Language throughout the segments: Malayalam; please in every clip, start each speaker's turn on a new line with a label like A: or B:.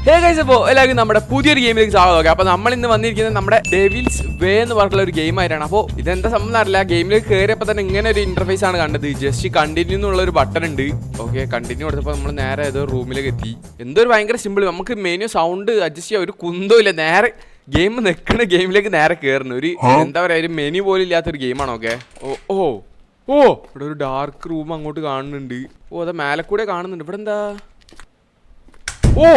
A: ഹേ ഗൈസ്, അപ്പോൾ എല്ലാവർക്കും നമ്മുടെ പുതിയൊരു ഗെയിമിലേക്ക് സ്വാഗതം. അപ്പോൾ നമ്മൾ ഇന്ന് വന്നിരിക്കുന്നത് നമ്മുടെ ഡെവിൽസ് വേ എന്ന് പറഞ്ഞിട്ടുള്ള ഒരു ഗെയിം ആയിട്ടാണ്. അപ്പോൾ ഇതെന്താ സംഭവം അറിയില്ല, ഗെയിമിലേക്ക് കയറിയപ്പോൾ തന്നെ ഇങ്ങനെ ഒരു ഇന്റർഫേസ് ആണ് കണ്ടത്. ജസ്റ്റ് കണ്ടിന്യൂ എന്നുള്ള ഒരു ബട്ടൺ ഉണ്ട്. ഓക്കെ, കണ്ടിന്യൂ കൊടുത്തപ്പോൾ നമ്മൾ നേരെ ഏതോ റൂമിലേക്ക് എത്തി. എന്തോ ഒരു ഭയങ്കര സിമ്പിൾ, നമുക്ക് മെനു സൗണ്ട് അഡ്ജസ്റ്റ് ചെയ്യാൻ ഒരു കുന്തവും ഇല്ല. നേരെ ഗെയിം നിൽക്കുന്ന ഗെയിമിലേക്ക് നേരെ കയറുന്നു. ഒരു എന്താ പറയുക, ഒരു മെനു പോലും ഇല്ലാത്തൊരു ഗെയിമാണ്. ഓക്കെ, ഓ ഇവിടെ ഒരു ഡാർക്ക് റൂം അങ്ങോട്ട് കാണുന്നുണ്ട്. ഓ അതാ മേലെ കൂടെ കാണുന്നുണ്ട്. ഇവിടെ എന്താ? Oh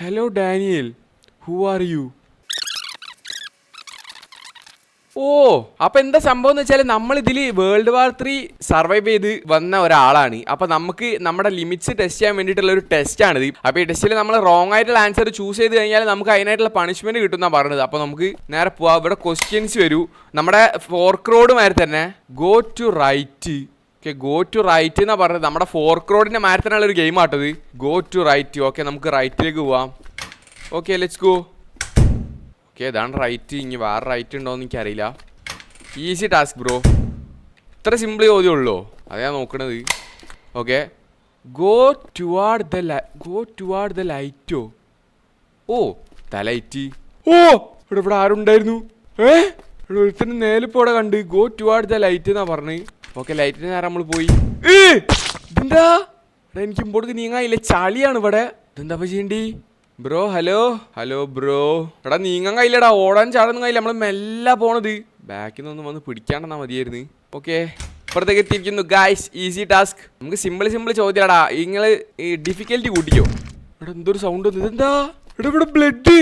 A: hello Daniel, who are you? ഓ അപ്പൊ എന്താ സംഭവം എന്ന് വെച്ചാൽ നമ്മൾ ഇതിൽ വേൾഡ് വാർ 3 സർവൈവ് ചെയ്ത് വന്ന ഒരാളാണ്. അപ്പൊ നമുക്ക് നമ്മുടെ ലിമിറ്റ്സ് ടെസ്റ്റ് ചെയ്യാൻ വേണ്ടിയിട്ടുള്ള ഒരു ടെസ്റ്റ് ആണിത്. അപ്പൊ ഈ ടെസ്റ്റിൽ നമ്മൾ റോങ് ആയിട്ടുള്ള ആൻസർ ചൂസ് ചെയ്ത് കഴിഞ്ഞാൽ നമുക്ക് അതിനായിട്ടുള്ള പണിഷ്മെന്റ് കിട്ടുന്ന പറഞ്ഞത്. അപ്പൊ നമുക്ക് നേരെ പോവാം. ഇവിടെ ക്വസ്റ്റ്യൻസ് വരൂ. നമ്മുടെ ഫോർക്ക് റോഡ് മാതിരി തന്നെ go to right. Okay, go to right എന്നാ പറഞ്ഞത്. നമ്മുടെ ഫോർക്ക് റോഡിന്റെ മാതിരി തന്നെയുള്ള ഒരു ഗെയിം ആട്ടത്. Go to right. ഓക്കെ, നമുക്ക് റൈറ്റിലേക്ക് പോവാം. Okay, let's go. ഓക്കെ, ഇതാണ് റൈറ്റ്. ഇനി വേറെ റൈറ്റ് ഉണ്ടോയെന്ന് എനിക്കറിയില്ല. Easy task bro. ഇത്ര സിമ്പിൾ ചോദ്യമുള്ളൂ, അതാ നോക്കണത്. ഓക്കെ, ഗോ ടുവാർഡ് ദ ലൈറ്റോ. Oh the light. ഓ ഇവിടെ ആരുണ്ടായിരുന്നു? ഇവിടെ ഒരുത്തിന് നേലിപ്പോ ഇവിടെ കണ്ട്. ഗോ ടുവാർഡ് ദ ലൈറ്റ് എന്നാ പറഞ്ഞ്. ഓക്കെ, ലൈറ്റിന് നേരം നമ്മൾ പോയി. ഇതെന്താ ഇവിടെ? എനിക്ക് ഇമ്പോട്ട് നീങ്ങാനില്ല, ചളിയാണ് ഇവിടെ. ഇതെന്താ ചെയ്യണ്ടി ബ്രോ? Hello bro. എടാ നീങ്ങാൻ കഴിയില്ലടാ, ഓടാൻ ചാടാനും കഴിയില്ല. നമ്മൾ മെല്ലെ പോണത്. ബാക്കിൽ നിന്നൊന്നും വന്ന് പിടിക്കാണ്ടെന്നാ മതിയായിരുന്നു. ഓക്കെ, ഇപ്പുറത്തേക്ക് എത്തിയിരിക്കുന്നു ഗായ്സ്. Easy task. നമുക്ക് സിമ്പിൾ ചോദ്യടാ. നിങ്ങള് ഡിഫിക്കൽറ്റി കൂട്ടിക്കോ. ഇവിടെ എന്തൊരു സൗണ്ട് വന്നു. ഇതെന്താ? ഇവിടെ ബ്ലഡ്.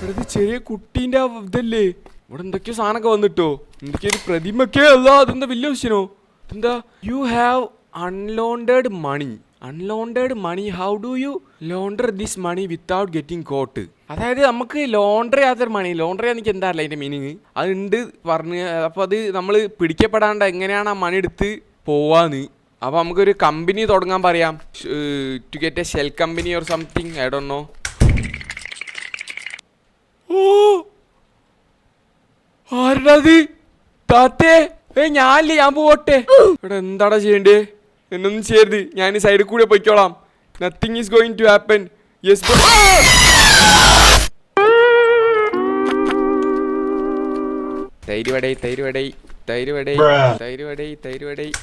A: ഇവിടെ ചെറിയ കുട്ടീൻ്റെ ഇതല്ലേ? ഇവിടെ എന്തൊക്കെയോ സാധനമൊക്കെ വന്നിട്ടോ. എന്തൊക്കെയോ ഒരു പ്രതിമൊക്കെ അല്ല. അതെന്താ വലിയ ക്വസ്റ്റ്യനോ? എന്താ? You have unlaundered money. How do you launder this money without getting caught? അതായത് നമുക്ക് ലോണ്ടർ ചെയ്യാത്തൊരു മണി. ലോണ്ടർ ചെയ്യാൻ എനിക്ക് എന്താ അറിയില്ല അതിൻ്റെ മീനിങ്. അതുണ്ട് പറഞ്ഞ്. അപ്പോൾ അത് നമ്മൾ പിടിക്കപ്പെടാണ്ട് എങ്ങനെയാണ് ആ മണി എടുത്ത് പോവാന്ന്. അപ്പോൾ നമുക്കൊരു കമ്പനി തുടങ്ങാൻ പറയാം. To get a shell company or something, I don't know. ആരുടത്? താത്തേ, ഞാനില്ലേ, ഞാൻ പോട്ടെ. ഇവിടെ എന്താടാ ചെയ്യണ്ടേ? എന്നൊന്നും ചെയ്യരുത്, ഞാൻ ഈ സൈഡിൽ കൂടെ പോയിക്കോളാം. Nothing is going to happen. Yes. Thayir vadai.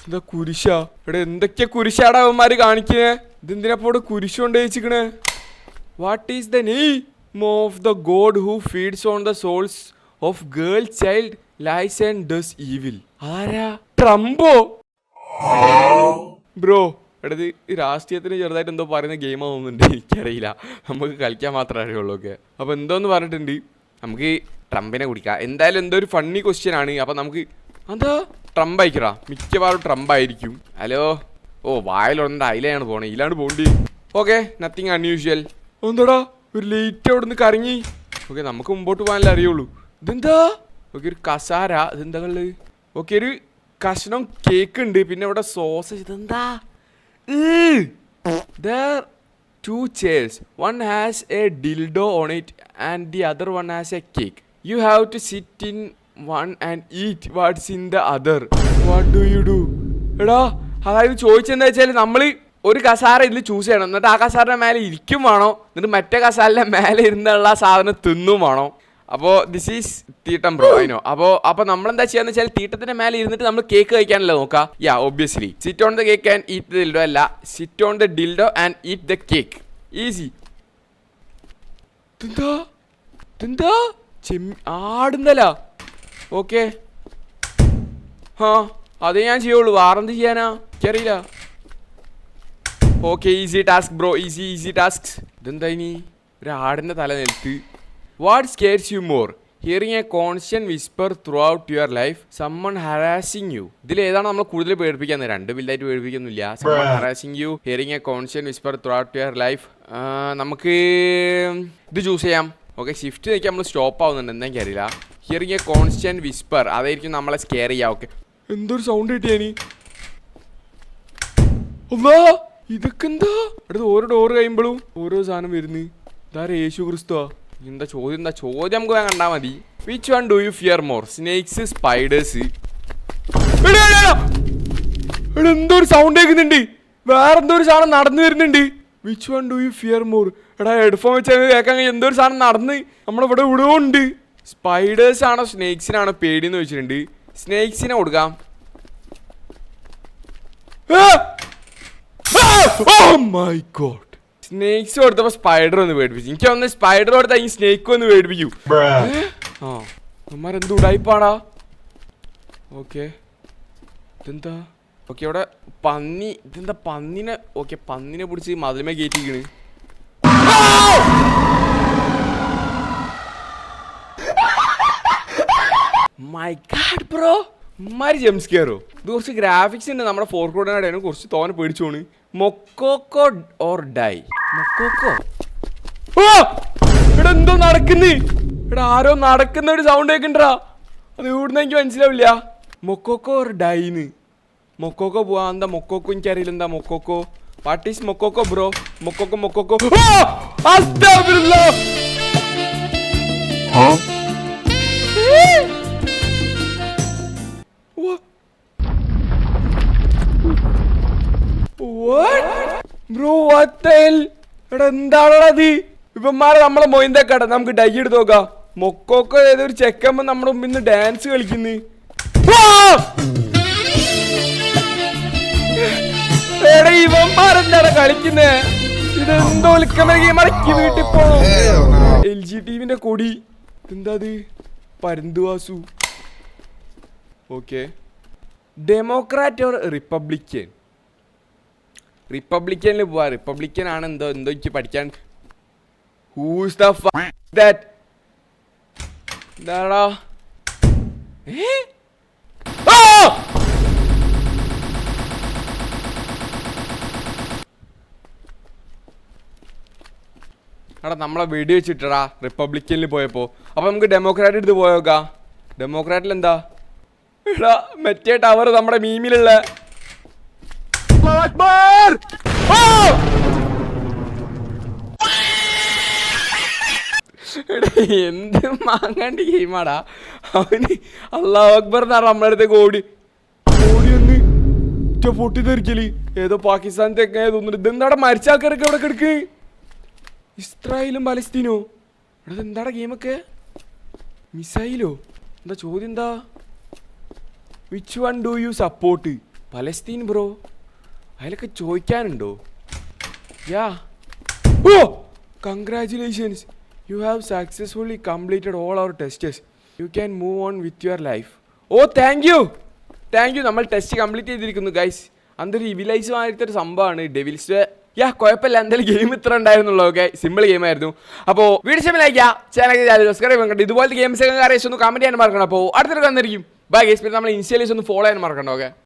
A: എന്താ കുരിശാ? ഇവിടെ എന്തൊക്കെയാ കുരിശാടാ അവന്മാര് കാണിക്കുന്നേ? ഇതെന്തിനപ്പോ കുരിശ് കൊണ്ട് വെച്ചിക്കണേ? What is the name of the god who feeds on the souls of girl child lies and does evil? ആരാ? ട്രംപോ ബ്രോ. എടത് രാഷ്ട്രീയത്തിന് ചെറുതായിട്ട് എന്തോ പറയുന്ന ഗെയിം ആവുന്നുണ്ട്, എനിക്കറിയില്ല. നമുക്ക് കളിക്കാൻ മാത്രമേ അറിയുള്ളൂ. ഓക്കെ, അപ്പോൾ എന്തോന്ന് പറഞ്ഞിട്ടുണ്ട്. നമുക്ക് ട്രംപിനെ കുടിക്കാം. എന്തായാലും എന്തോ ഒരു ഫണ്ണി ക്വസ്റ്റ്യൻ ആണ്. അപ്പം നമുക്ക് എന്താ ട്രംപ് അയക്കടാ. മിക്കവാറും ട്രംപ് ആയിരിക്കും. ഹലോ. ഓ വായിലുണ്ട്, അതിലാണ് പോണേ. ഇതിലാണ് പോണ്ടി. Okay, nothing unusual. എന്താടാ ഒരു ലേറ്റ് അവിടെ നിന്ന് കറങ്ങി. ഓക്കെ, നമുക്ക് മുമ്പോട്ട് പോകാനല്ലേ അറിയുള്ളൂ. ഇതെന്താ? ഓക്കെ, ഒരു കസാര. ഇതെന്താ ഉള്ളത്? ഓക്കെ, ഒരു കഷ്ണം കേക്ക് ഉണ്ട്. പിന്നെ ഇവിടെ സോസേജ്. ഇതെന്താ? There 2 chairs. One has a dildo on it and the other one has a cake. You have to sit in one and eat what's in the other. What do you do? എടാ, അതായത് ചോദിച്ചെന്താ വെച്ചാൽ നമ്മൾ ഒരു കസാര ഇതിൽ ചൂസ് ചെയ്യണം. എന്നിട്ട് ആ കസാരയുടെ മേലെ ഇരിക്കും വേണോ, എന്നിട്ട് മറ്റേ കസാരയുടെ മേലെ ഇരുന്നുള്ള സാധനം തിന്നും വേണോ. അപ്പോൾ ദിസ് ഈസ് തീട്ടം ബ്രോ, അതിനോ. അപ്പോൾ നമ്മളെന്താ ചെയ്യാന്ന് വെച്ചാൽ തീട്ടത്തിന്റെ മേലെ ഇരുന്നിട്ട് നമ്മൾ കേക്ക് കഴിക്കാനല്ലോ നോക്കാം. Yeah obviously sit on the cake and eat the dildo. അല്ല, sit on the dildo and eat the cake. Easy. എന്താ ആടുന്നല്ല? ഓക്കെ, അതേ ഞാൻ ചെയ്യുള്ളൂ, വേറെന്ത് ചെയ്യാനാ എനിക്കറിയില്ല. Okay, easy task bro, easy task. ഇതെന്താ ഇനി? ഒരു ആടിന്റെ തല നിലത്ത്. What scares you more? Hearing a constant whisper throughout your life, someone harassing you. ഇതിൽ ഏതാണ് നമ്മൾ കൂടുതൽ പേടിപ്പിക്കുന്നത്? രണ്ട് ബില്ലായിട്ട് പേടിപ്പിക്കുന്നില്ല. Someone harassing you, hearing a constant whisper throughout your life. നമുക്ക് ഇത് ചൂസ് ചെയ്യാം. ഓക്കെ, ഷിഫ്റ്റ് നോക്കി നമ്മൾ സ്റ്റോപ്പ് ആവുന്നുണ്ട്, എന്താ എനിക്കറിയില്ല. ഹിയറിങ് എ കോൺസ്റ്റന്റ് വിസ്പർ, അതായിരിക്കും നമ്മളെ സ്കെയർ ചെയ്യാം. ഓക്കെ, എന്തൊരു സൗണ്ട് കിട്ടിയാനി? ഇതൊക്കെ എന്താ? അടുത്ത് ഓരോ ഡോറ് കഴിയുമ്പോഴും ഓരോ സാധനം വരുന്നു. ഇതാരാ? യേശു ക്രിസ്തുവാ? എന്താ ചോദ്യം? നമുക്ക് വേഗം കണ്ടാൽ മതി. Which one do U fear more? Snakes, spiders? എന്തോ ഒരു സൗണ്ട് കേൾക്കുന്നുണ്ട്. വേറെന്തോ ഒരു സാധനം നടന്നു വരുന്നുണ്ട്. Which one do U fear more? എടാ ഹെഡ്ഫോൺ വെച്ചാൽ കേൾക്കാൻ എന്തൊരു സാധനം നടന്ന് നമ്മളിവിടെ ഇവിടെ ഉണ്ട്. സ്പൈഡേഴ്സ് ആണോ സ്നേക്സിനാണോ പേടിയെന്ന് വെച്ചിട്ടുണ്ട്. സ്നേക്സിനെ കൊടുക്കാം. സ്നേക്സ് കൊടുത്തപ്പോ സ്പൈഡർ ഒന്ന് പേടിപ്പിച്ചു. എനിക്ക് ഒന്ന് സ്പൈഡർ കൊടുത്താൽ ഈ സ്നേക്ക് ഒന്ന് പേടിപ്പിക്കൂ. ആ നമ്മരെന്ത് ഉടായിപ്പാടാ. ഓക്കെ ഇതെന്താ? ഓക്കെ ഇവിടെ പന്നി. ഇതെന്താ പന്നിനെ? ഓക്കെ പന്നിനെ പിടിച്ച് മതിലുമേ കയറ്റിക്കണ്. മൈ ഗാഡ് ബ്രോ, ഇമ്മാരി ജംപ് സ്കെയറോ. ഇത് കുറച്ച് ഗ്രാഫിക്സ് ഉണ്ട് നമ്മുടെ ഫോർക്രോഡിനാണ്. കുറച്ച് തോനെ പേടിച്ചോണ്. മൊക്കോക്കോ ഓർ ഡൈ. മൊക്കോക്കോ. ഇവിടെ എന്തോ നടക്കുന്നേ. ഇവിടെ ആരോ നടക്കുന്ന ഒരു സൗണ്ട് കേൾക്കണ്ടാ. അത് ഇവിടുന്ന് എനിക്ക് മനസ്സിലാവില്ല. മൊക്കോക്കോ ഓർ ഡൈന്ന്. മൊക്കോക്കോ പോവാ. എന്താ മൊക്കോക്കോ? എനിക്കറിയില്ല എന്താ മൊക്കോക്കോ. വാട്ട് ഈസ് മൊക്കോക്കോ ബ്രോ? മൊക്കോക്കോ മൊക്കോക്കോ. എന്താണത്? ഇവന്മാരെ നമ്മളെ മൊയിന്തൊക്കെ നമുക്ക് ഡൈ എടുത്ത് നോക്കാം. മൊക്കോക്കോ ഏതൊരു ചെക്കമ്മ നമ്മുടെ മുമ്പിൽ നിന്ന് ഡാൻസ് കളിക്കുന്നു. ഇവന്മാരെന്താണ് കളിക്കുന്നേ? ഇതെന്തോ മടക്കി വീട്ടിൽ പോണോ? LG ടീമിന്റെ കൊടി. എന്താ അത്? പരന്തുവാസു. Okay Democrat or Republican? റിപ്പബ്ലിക്കനിൽ പോവാ. റിപ്പബ്ലിക്കൻ ആണ് എന്തോ എനിക്ക് പഠിക്കാൻ. Who's the that? എന്താടാ? എടാ നമ്മളെ വെടി വെച്ചിട്ടടാ റിപ്പബ്ലിക്കനിൽ പോയപ്പോ. അപ്പൊ നമുക്ക് ഡെമോക്രാറ്റ് എടുത്ത് പോയോക്കാ. ഡെമോക്രാറ്റിൽ എന്താ? എടാ മറ്റേ ടവർ നമ്മുടെ മീമിലുള്ള. എന്ത് മാങ്ങാണ്ട് ഗെയിമാടാ. അവന് അല്ലാഹു അക്ബർ എന്നാ നമ്മുടെ അടുത്തേക്ക് ഓടി ഒന്ന് പൊട്ടിത്തെറിക്കല്. ഏതോ പാകിസ്ഥാനത്തെ തോന്നുന്നു. ഇതെന്താടാ മരിച്ച ആൾക്കാരൊക്കെ ഇവിടെ കിടക്ക്? ഇസ്രായേലും പലസ്തീനോ? ഇവിടെ എന്താടാ ഗെയിമൊക്കെ? മിസൈലോ? എന്താ ചോദ്യം? എന്താ? Which one do you support? Palestine bro. അതിലൊക്കെ ചോദിക്കാനുണ്ടോ? Yeah. Oh congratulations, you have successfully completed all our tests. You can move on with your life. Oh thank you. നമ്മൾ ടെസ്റ്റ് കംപ്ലീറ്റ് ചെയ്തിരിക്കുന്നു ഗൈസ്. അതൊരു ഇവിലൈസ് ആയിട്ടൊരു സംഭവമാണ് ഡെവിൽസ്. യാ കുഴപ്പമില്ല. എന്തായാലും ഗെയിം ഇത്ര ഉണ്ടായിരുന്നുള്ളൂ. ഓക്കെ സിമ്പിൾ ഗെയിം ആയിരുന്നു. അപ്പോൾ വീഡിയോ ലൈക്ക് ചാനൽ സബ്സ്ക്രൈബ് കണ്ടു. ഇതുപോലത്തെ ഗെയിംസ് ഒക്കെ അറിയിച്ചൊന്ന് കമന്റ് ചെയ്യാൻ മറക്കണം. അപ്പോൾ അടുത്തൊരു വന്നിരിക്കും. Bye guys. പിന്നെ നമ്മൾ ഇൻസ്റ്റയിലേസ് ഒന്ന് ഫോളോ ചെയ്യാൻ മറക്കണം. ഓക്കെ.